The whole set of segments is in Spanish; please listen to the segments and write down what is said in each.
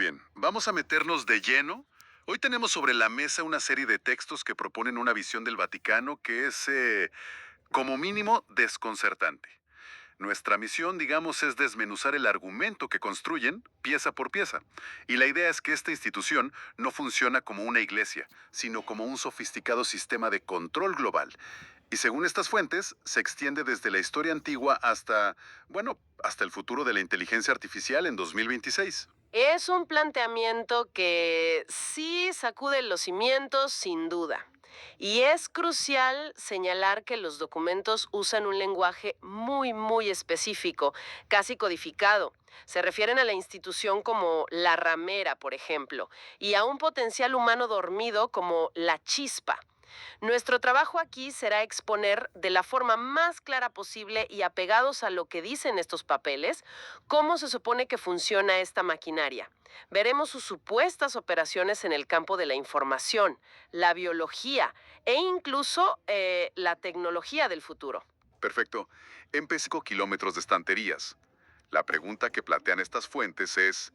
bien, vamos a meternos de lleno. Hoy tenemos sobre la mesa una serie de textos que proponen una visión del Vaticano que es, como mínimo, desconcertante. Nuestra misión, digamos, es desmenuzar el argumento que construyen pieza por pieza. Y la idea es que esta institución no funciona como una iglesia, sino como un sofisticado sistema de control global. Y según estas fuentes, se extiende desde la historia antigua hasta, bueno, hasta el futuro de la inteligencia artificial en 2026. Es un planteamiento que sí sacude los cimientos, sin duda. Y es crucial señalar que los documentos usan un lenguaje muy específico, casi codificado. Se refieren a la institución como la ramera, por ejemplo, y a un potencial humano dormido como la chispa. Nuestro trabajo aquí será exponer de la forma más clara posible y apegados a lo que dicen estos papeles, cómo se supone que funciona esta maquinaria. Veremos sus supuestas operaciones en el campo de la información, la biología e incluso la tecnología del futuro. Perfecto. Empecé con kilómetros de estanterías. La pregunta que plantean estas fuentes es,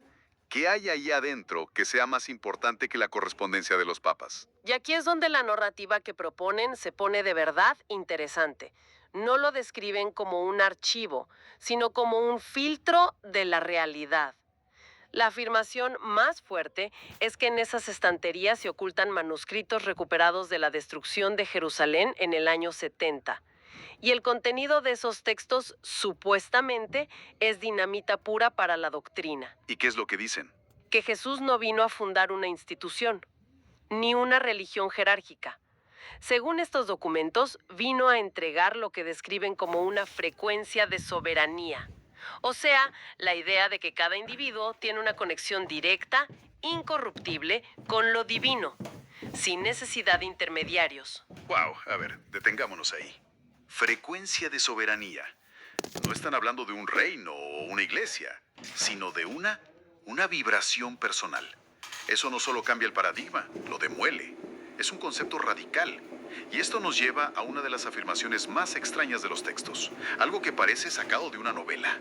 ¿qué hay ahí adentro que sea más importante que la correspondencia de los papas? Y aquí es donde la narrativa que proponen se pone de verdad interesante. No lo describen como un archivo, sino como un filtro de la realidad. La afirmación más fuerte es que en esas estanterías se ocultan manuscritos recuperados de la destrucción de Jerusalén en el año 70. Y el contenido de esos textos supuestamente es dinamita pura para la doctrina. ¿Y qué es lo que dicen? Que Jesús no vino a fundar una institución, ni una religión jerárquica. Según estos documentos, vino a entregar lo que describen como una frecuencia de soberanía. O sea, la idea de que cada individuo tiene una conexión directa, incorruptible, con lo divino, sin necesidad de intermediarios. Wow, a ver, detengámonos ahí. Frecuencia de soberanía. No están hablando de un reino o una iglesia, sino de una vibración personal. Eso no solo cambia el paradigma, lo demuele. Es un concepto radical. Y esto nos lleva a una de las afirmaciones más extrañas de los textos, algo que parece sacado de una novela.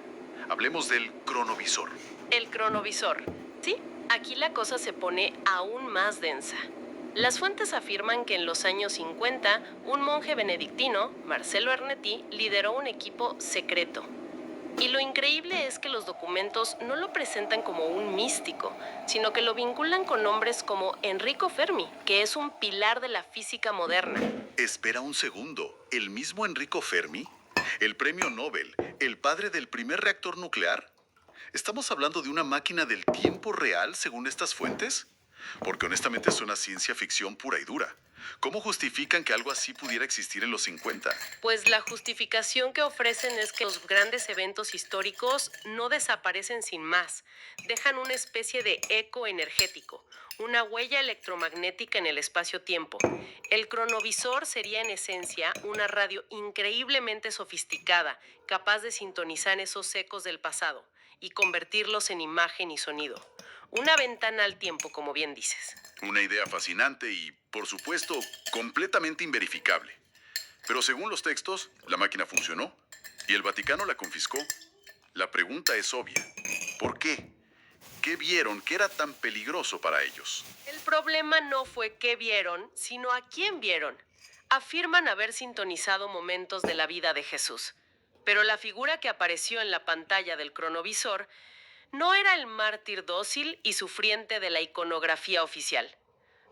Hablemos del cronovisor. El cronovisor. Sí, aquí la cosa se pone aún más densa. Las fuentes afirman que en los años 50, un monje benedictino, Marcelo Ernetti, lideró un equipo secreto. Y lo increíble es que los documentos no lo presentan como un místico, sino que lo vinculan con nombres como Enrico Fermi, que es un pilar de la física moderna. Espera un segundo, ¿el mismo Enrico Fermi? ¿El premio Nobel? ¿El padre del primer reactor nuclear? ¿Estamos hablando de una máquina del tiempo real según estas fuentes? Porque honestamente es una ciencia ficción pura y dura. ¿Cómo justifican que algo así pudiera existir en los 50? Pues la justificación que ofrecen es que los grandes eventos históricos no desaparecen sin más, dejan una especie de eco energético, una huella electromagnética en el espacio-tiempo. El cronovisor sería en esencia una radio increíblemente sofisticada, capaz de sintonizar esos ecos del pasado y convertirlos en imagen y sonido. Una ventana al tiempo, como bien dices. Una idea fascinante y, por supuesto, completamente inverificable. Pero según los textos, la máquina funcionó y el Vaticano la confiscó. La pregunta es obvia. ¿Por qué? ¿Qué vieron que era tan peligroso para ellos? El problema no fue qué vieron, sino a quién vieron. Afirman haber sintonizado momentos de la vida de Jesús. Pero la figura que apareció en la pantalla del cronovisor no era el mártir dócil y sufriente de la iconografía oficial.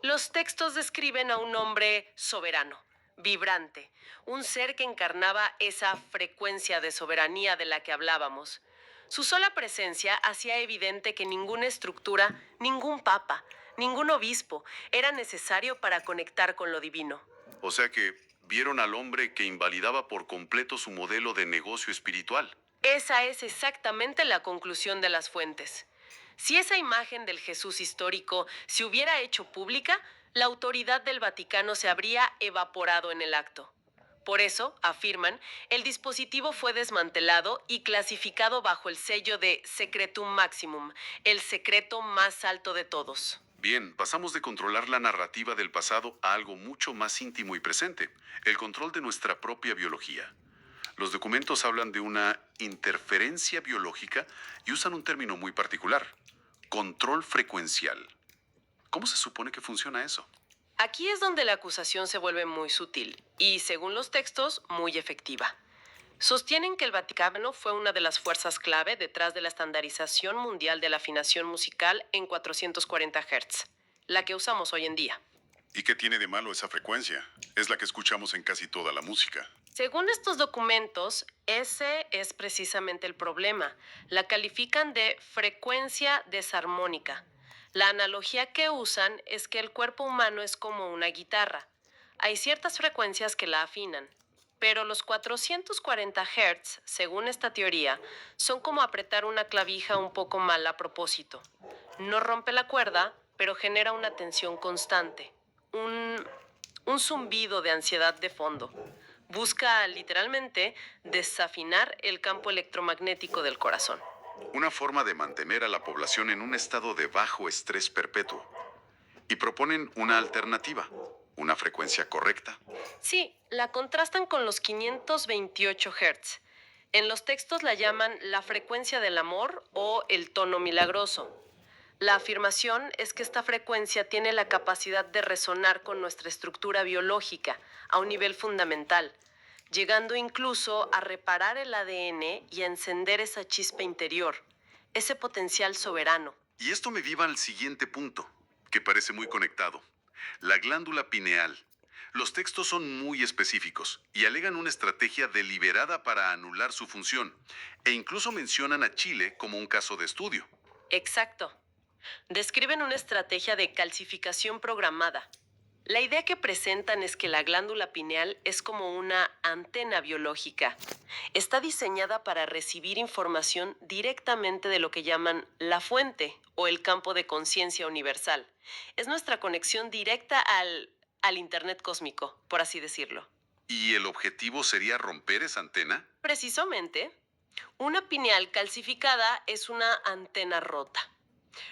Los textos describen a un hombre soberano, vibrante, un ser que encarnaba esa frecuencia de soberanía de la que hablábamos. Su sola presencia hacía evidente que ninguna estructura, ningún papa, ningún obispo era necesario para conectar con lo divino. O sea que vieron al hombre que invalidaba por completo su modelo de negocio espiritual. Esa es exactamente la conclusión de las fuentes. Si esa imagen del Jesús histórico se hubiera hecho pública, la autoridad del Vaticano se habría evaporado en el acto. Por eso, afirman, el dispositivo fue desmantelado y clasificado bajo el sello de Secretum Maximum, el secreto más alto de todos. Bien, pasamos de controlar la narrativa del pasado a algo mucho más íntimo y presente, el control de nuestra propia biología. Los documentos hablan de una interferencia biológica y usan un término muy particular, Control frecuencial. ¿Cómo se supone que funciona eso? Aquí es donde la acusación se vuelve muy sutil y, según los textos, muy efectiva. Sostienen que el Vaticano fue una de las fuerzas clave detrás de la estandarización mundial de la afinación musical en 440 Hz, la que usamos hoy en día. ¿Y qué tiene de malo esa frecuencia? Es la que escuchamos en casi toda la música. Según estos documentos, ese es precisamente el problema. La califican de frecuencia desarmónica. La analogía que usan es que el cuerpo humano es como una guitarra. Hay ciertas frecuencias que la afinan, pero los 440 Hz, según esta teoría, son como apretar una clavija un poco mal a propósito. No rompe la cuerda, pero genera una tensión constante, un zumbido de ansiedad de fondo. Busca literalmente desafinar el campo electromagnético del corazón. Una forma de mantener a la población en un estado de bajo estrés perpetuo. Y proponen una alternativa, una frecuencia correcta. Sí, la contrastan con los 528 Hz. En los textos la llaman la frecuencia del amor o el tono milagroso. La afirmación es que esta frecuencia tiene la capacidad de resonar con nuestra estructura biológica a un nivel fundamental, llegando incluso a reparar el ADN y a encender esa chispa interior, ese potencial soberano. Y esto me lleva al siguiente punto, que parece muy conectado. La glándula pineal. Los textos son muy específicos y alegan una estrategia deliberada para anular su función, e incluso mencionan a Chile como un caso de estudio. Exacto. Describen una estrategia de calcificación programada. La idea que presentan es que la glándula pineal es como una antena biológica. Está diseñada para recibir información directamente de lo que llaman la fuente o el campo de conciencia universal. Es nuestra conexión directa al Internet cósmico, por así decirlo. ¿Y el objetivo sería romper esa antena? Precisamente, una pineal calcificada es una antena rota.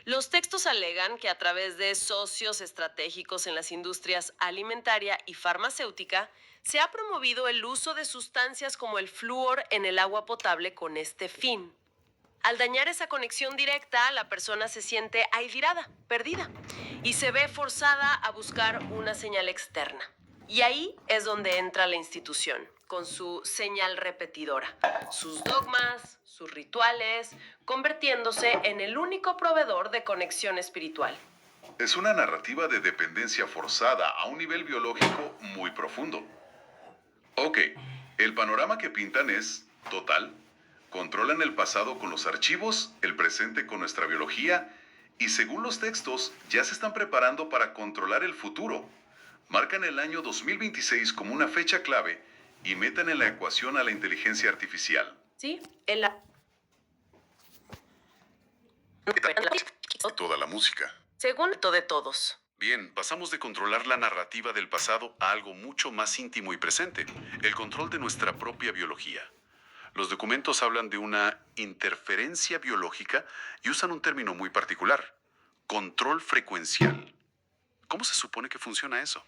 Los textos alegan que a través de socios estratégicos en las industrias alimentaria y farmacéutica se ha promovido el uso de sustancias como el flúor en el agua potable con este fin. Al dañar esa conexión directa, la persona se siente aislada, perdida, y se ve forzada a buscar una señal externa. Y ahí es donde entra la institución, con su señal repetidora, sus dogmas, sus rituales, convirtiéndose en el único proveedor de conexión espiritual. Es una narrativa de dependencia forzada a un nivel biológico muy profundo. Ok, el panorama que pintan es total. Controlan el pasado con los archivos, el presente con nuestra biología, y según los textos, ya se están preparando para controlar el futuro. Marcan el año 2026 como una fecha clave y meten en la ecuación a la inteligencia artificial. Sí, Toda la música. según de todos. Bien, pasamos de controlar la narrativa del pasado a algo mucho más íntimo y presente, el control de nuestra propia biología. Los documentos hablan de una interferencia biológica y usan un término muy particular, control frecuencial. ¿Cómo se supone que funciona eso?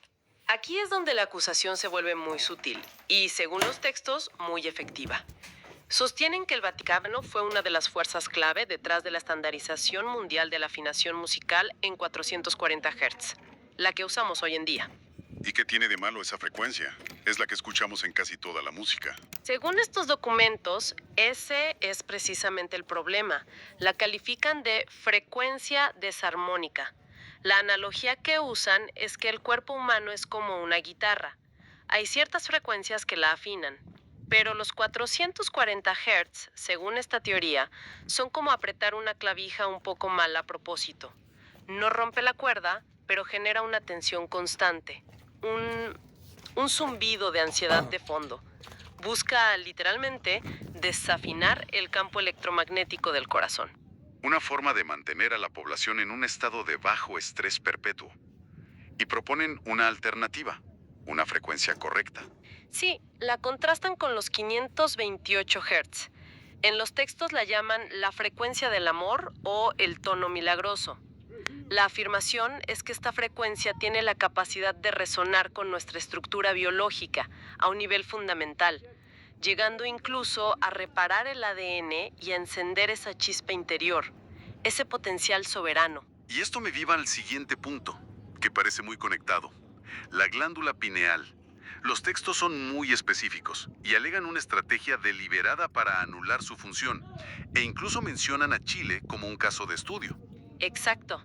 Aquí es donde la acusación se vuelve muy sutil y, según los textos, muy efectiva. Sostienen que el Vaticano fue una de las fuerzas clave detrás de la estandarización mundial de la afinación musical en 440 Hz, la que usamos hoy en día. ¿Y qué tiene de malo esa frecuencia? Es la que escuchamos en casi toda la música. Según estos documentos, ese es precisamente el problema. La califican de frecuencia desarmónica. La analogía que usan es que el cuerpo humano es como una guitarra. Hay ciertas frecuencias que la afinan, pero los 440 Hz, según esta teoría, son como apretar una clavija un poco mal a propósito. No rompe la cuerda, pero genera una tensión constante, un zumbido de ansiedad de fondo. Busca literalmente desafinar el campo electromagnético del corazón. Una forma de mantener a la población en un estado de bajo estrés perpetuo. Y proponen una alternativa, una frecuencia correcta. Sí, la contrastan con los 528 Hz. En los textos la llaman la frecuencia del amor o el tono milagroso. La afirmación es que esta frecuencia tiene la capacidad de resonar con nuestra estructura biológica a un nivel fundamental, llegando incluso a reparar el ADN y a encender esa chispa interior, ese potencial soberano. Y esto me lleva al siguiente punto, que parece muy conectado. La glándula pineal. Los textos son muy específicos y alegan una estrategia deliberada para anular su función, e incluso mencionan a Chile como un caso de estudio. Exacto.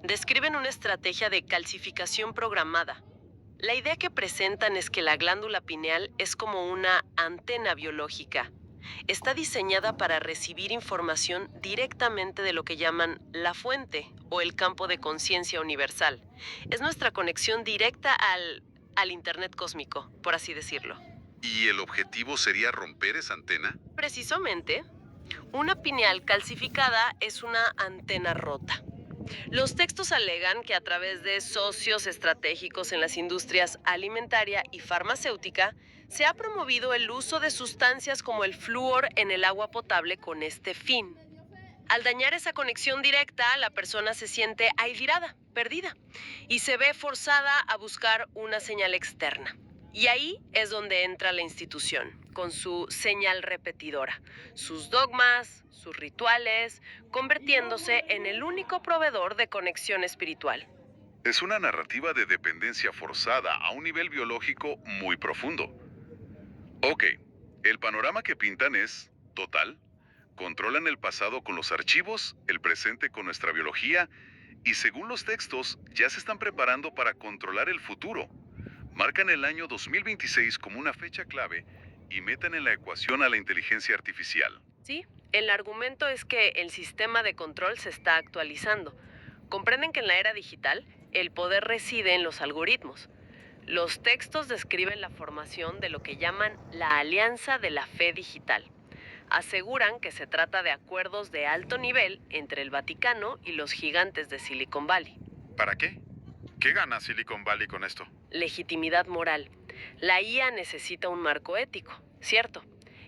Describen una estrategia de calcificación programada. La idea que presentan es que la glándula pineal es como una antena biológica. Está diseñada para recibir información directamente de lo que llaman la fuente o el campo de conciencia universal. Es nuestra conexión directa al Internet cósmico, por así decirlo. ¿Y el objetivo sería romper esa antena? Precisamente, una pineal calcificada es una antena rota. Los textos alegan que a través de socios estratégicos en las industrias alimentaria y farmacéutica, se ha promovido el uso de sustancias como el flúor en el agua potable con este fin. Al dañar esa conexión directa, la persona se siente aislada, perdida, y se ve forzada a buscar una señal externa. Y ahí es donde entra la institución, con su señal repetidora, sus dogmas, sus rituales, convirtiéndose en el único proveedor de conexión espiritual. Es una narrativa de dependencia forzada a un nivel biológico muy profundo. Ok, el panorama que pintan es total. Controlan el pasado con los archivos, el presente con nuestra biología, y según los textos, ya se están preparando para controlar el futuro. Marcan el año 2026 como una fecha clave y meten en la ecuación a la inteligencia artificial. Sí, el argumento es que el sistema de control se está actualizando. Comprenden que en la era digital, el poder reside en los algoritmos. Los textos describen la formación de lo que llaman la Alianza de la Fe Digital. Aseguran que se trata de acuerdos de alto nivel entre el Vaticano y los gigantes de Silicon Valley. ¿Para qué? ¿Qué gana Silicon Valley con esto? Legitimidad moral. La IA necesita un marco ético, ¿cierto?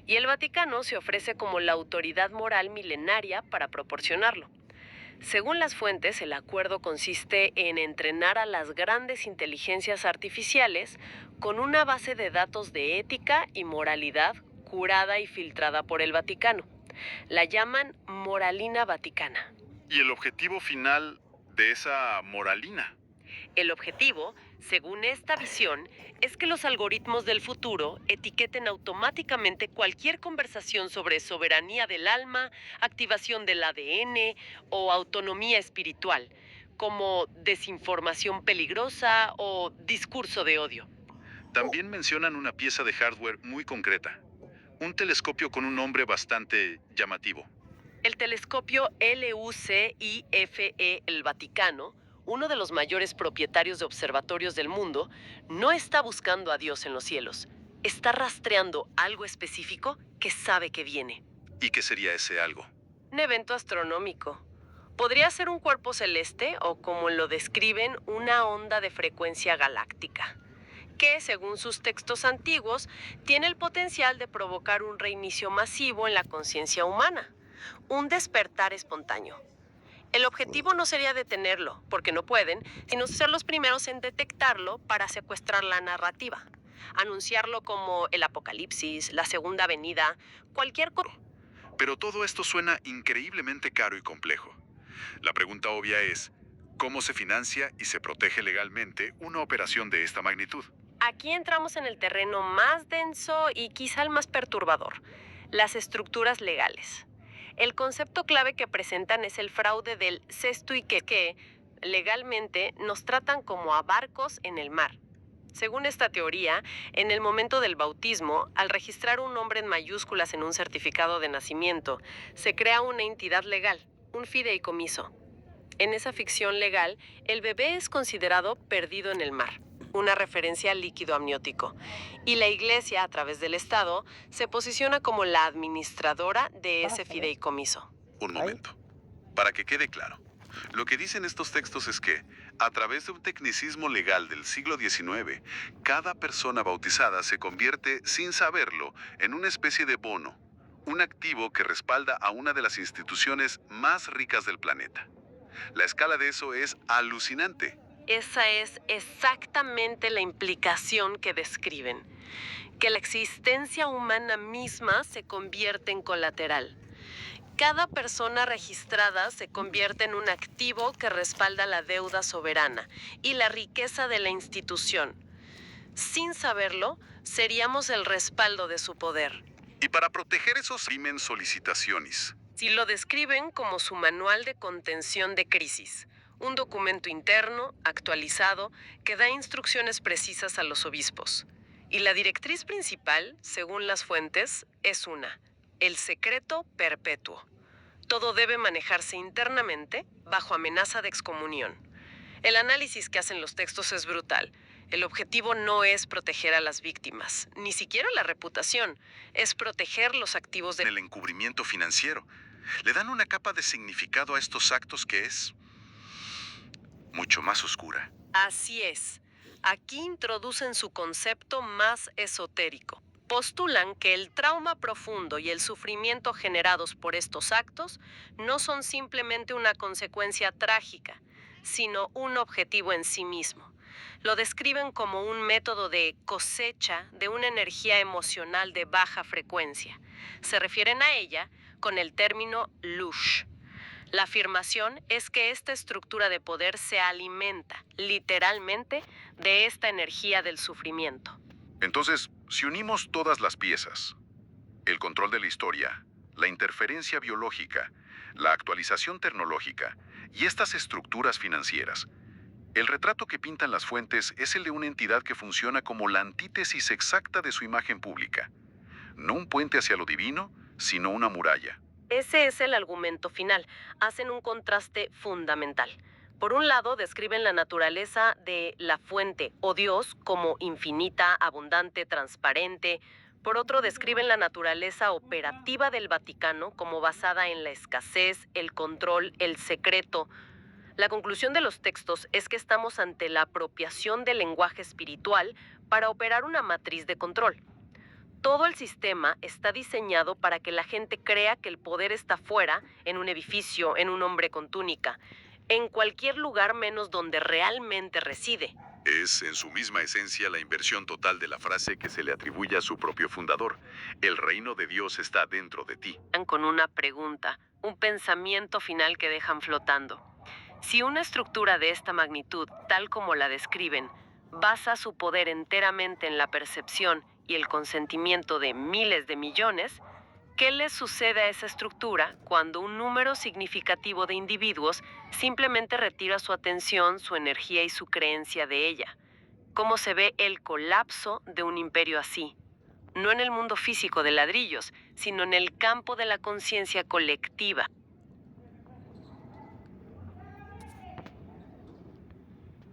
Y el Vaticano se ofrece como la autoridad moral milenaria para proporcionarlo. Según las fuentes, el acuerdo consiste en entrenar a las grandes inteligencias artificiales con una base de datos de ética y moralidad curada y filtrada por el Vaticano. La llaman moralina vaticana. ¿Y el objetivo final de esa moralina? El objetivo, según esta visión, es que los algoritmos del futuro etiqueten automáticamente cualquier conversación sobre soberanía del alma, activación del ADN o autonomía espiritual, como desinformación peligrosa o discurso de odio. También mencionan una pieza de hardware muy concreta. Un telescopio con un nombre bastante llamativo. El telescopio LUCIFE, el Vaticano, uno de los mayores propietarios de observatorios del mundo, no está buscando a Dios en los cielos. Está rastreando algo específico que sabe que viene. ¿Y qué sería ese algo? Un evento astronómico. Podría ser un cuerpo celeste o, como lo describen, una onda de frecuencia galáctica, que, según sus textos antiguos, tiene el potencial de provocar un reinicio masivo en la conciencia humana, un despertar espontáneo. El objetivo no sería detenerlo, porque no pueden, sino ser los primeros en detectarlo para secuestrar la narrativa, anunciarlo como el apocalipsis, la segunda venida, cualquier cosa. Pero todo esto suena increíblemente caro y complejo. La pregunta obvia es, ¿cómo se financia y se protege legalmente una operación de esta magnitud? Aquí entramos en el terreno más denso y quizá el más perturbador, las estructuras legales. El concepto clave que presentan es el fraude del cesto y que legalmente nos tratan como a barcos en el mar. Según esta teoría, en el momento del bautismo, al registrar un nombre en mayúsculas en un certificado de nacimiento, se crea una entidad legal, un fideicomiso. En esa ficción legal, el bebé es considerado perdido en el mar, una referencia al líquido amniótico, y la Iglesia, a través del Estado, se posiciona como la administradora de ese fideicomiso. Un momento. Para que quede claro, lo que dicen estos textos es que, a través de un tecnicismo legal del siglo XIX, cada persona bautizada se convierte, sin saberlo, en una especie de bono, un activo que respalda a una de las instituciones más ricas del planeta. La escala de eso es alucinante. Esa es exactamente la implicación que describen, que la existencia humana misma se convierte en colateral, Cada persona registrada se convierte en un activo que respalda la deuda soberana y la riqueza de la institución. Sin saberlo, seríamos el respaldo de su poder. Y para proteger esos crimen solicitaciones, Si lo describen como su manual de contención de crisis, un documento interno, actualizado, que da instrucciones precisas a los obispos. Y la directriz principal, según las fuentes, es el secreto perpetuo. Todo debe manejarse internamente, bajo amenaza de excomunión. El análisis que hacen los textos es brutal. El objetivo no es proteger a las víctimas, ni siquiera la reputación, es proteger los activos en el encubrimiento financiero, le dan una capa de significado a estos actos que es mucho más oscura. Así es. Aquí introducen su concepto más esotérico. Postulan que el trauma profundo y el sufrimiento generados por estos actos no son simplemente una consecuencia trágica, sino un objetivo en sí mismo. Lo describen como un método de cosecha de una energía emocional de baja frecuencia. Se refieren a ella con el término lush. La afirmación es que esta estructura de poder se alimenta, literalmente, de esta energía del sufrimiento. Entonces, si unimos todas las piezas, el control de la historia, la interferencia biológica, la actualización tecnológica y estas estructuras financieras, el retrato que pintan las fuentes es el de una entidad que funciona como la antítesis exacta de su imagen pública. No un puente hacia lo divino, sino una muralla. Ese es el argumento final. Hacen un contraste fundamental. Por un lado, describen la naturaleza de la fuente o Dios como infinita, abundante, transparente. Por otro, describen la naturaleza operativa del Vaticano como basada en la escasez, el control, el secreto. La conclusión de los textos es que estamos ante la apropiación del lenguaje espiritual para operar una matriz de control. Todo el sistema está diseñado para que la gente crea que el poder está fuera, en un edificio, en un hombre con túnica, en cualquier lugar menos donde realmente reside. Es, en su misma esencia, la inversión total de la frase que se le atribuye a su propio fundador. El reino de Dios está dentro de ti. Con una pregunta, un pensamiento final que dejan flotando. Si una estructura de esta magnitud, tal como la describen, basa su poder enteramente en la percepción y el consentimiento de miles de millones, ¿qué les sucede a esa estructura cuando un número significativo de individuos simplemente retira su atención, su energía y su creencia de ella? ¿Cómo se ve el colapso de un imperio así? No en el mundo físico de ladrillos, sino en el campo de la conciencia colectiva.